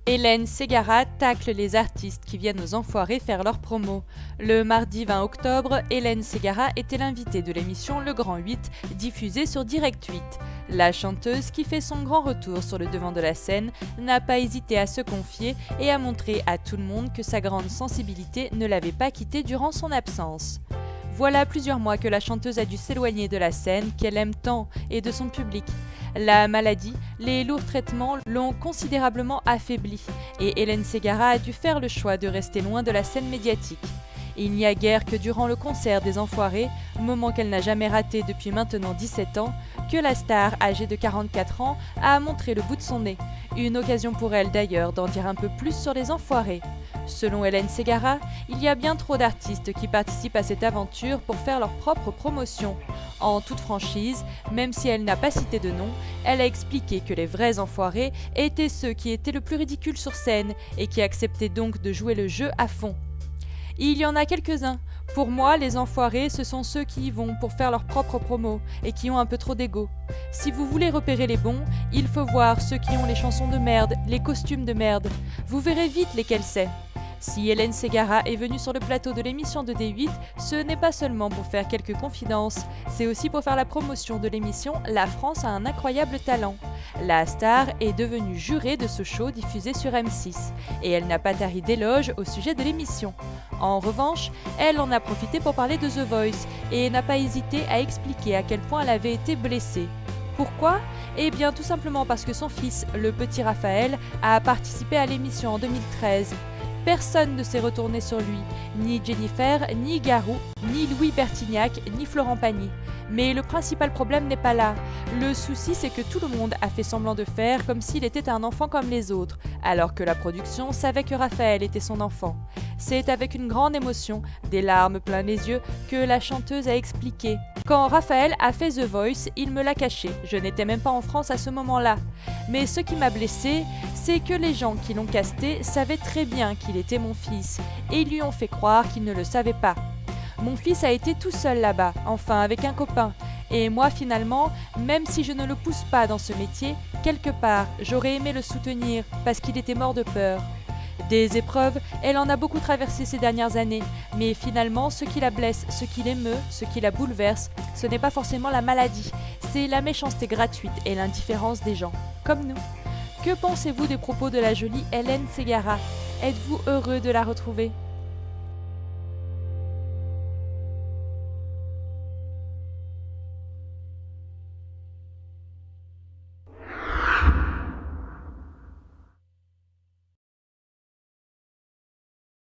Hélène Ségara tacle les artistes qui viennent aux Enfoirés faire leur promo. Le mardi 20 octobre, Hélène Ségara était l'invitée de l'émission Le Grand 8, diffusée sur Direct 8. La chanteuse, qui fait son grand retour sur le devant de la scène, n'a pas hésité à se confier et à montrer à tout le monde que sa grande sensibilité ne l'avait pas quittée durant son absence. Voilà plusieurs mois que la chanteuse a dû s'éloigner de la scène qu'elle aime tant et de son public. La maladie, les lourds traitements l'ont considérablement affaiblie et Hélène Ségara a dû faire le choix de rester loin de la scène médiatique. Il n'y a guère que durant le concert des Enfoirés, moment qu'elle n'a jamais raté depuis maintenant 17 ans, que la star, âgée de 44 ans, a montré le bout de son nez. Une occasion pour elle d'ailleurs d'en dire un peu plus sur les Enfoirés. Selon Hélène Ségara, il y a bien trop d'artistes qui participent à cette aventure pour faire leur propre promotion. En toute franchise, même si elle n'a pas cité de nom, elle a expliqué que les vrais enfoirés étaient ceux qui étaient le plus ridicules sur scène et qui acceptaient donc de jouer le jeu à fond. Il y en a quelques-uns. Pour moi, les enfoirés, ce sont ceux qui y vont pour faire leur propre promo et qui ont un peu trop d'ego. Si vous voulez repérer les bons, il faut voir ceux qui ont les chansons de merde, les costumes de merde. Vous verrez vite lesquels c'est. Si Hélène Ségara est venue sur le plateau de l'émission de D8, ce n'est pas seulement pour faire quelques confidences, c'est aussi pour faire la promotion de l'émission La France a un incroyable talent. La star est devenue jurée de ce show diffusé sur M6, et elle n'a pas tari d'éloges au sujet de l'émission. En revanche, elle en a profité pour parler de The Voice, et n'a pas hésité à expliquer à quel point elle avait été blessée. Pourquoi ? Eh bien tout simplement parce que son fils, le petit Raphaël, a participé à l'émission en 2013. Personne ne s'est retourné sur lui, ni Jennifer, ni Garou, ni Louis Bertignac, ni Florent Pagny. Mais le principal problème n'est pas là. Le souci, c'est que tout le monde a fait semblant de faire comme s'il était un enfant comme les autres, alors que la production savait que Raphaël était son enfant. C'est avec une grande émotion, des larmes plein les yeux, que la chanteuse a expliqué. Quand Raphaël a fait The Voice, il me l'a caché. Je n'étais même pas en France à ce moment-là. Mais ce qui m'a blessée, c'est que les gens qui l'ont casté savaient très bien qu'il était mon fils, et ils lui ont fait croire qu'il ne le savait pas. Mon fils a été tout seul là-bas, enfin avec un copain. Et moi finalement, même si je ne le pousse pas dans ce métier, quelque part, j'aurais aimé le soutenir parce qu'il était mort de peur. Des épreuves, elle en a beaucoup traversé ces dernières années, mais finalement, ce qui la blesse, ce qui l'émeut, ce qui la bouleverse, ce n'est pas forcément la maladie, c'est la méchanceté gratuite et l'indifférence des gens, comme nous. Que pensez-vous des propos de la jolie Hélène Ségara ? Êtes-vous heureux de la retrouver ?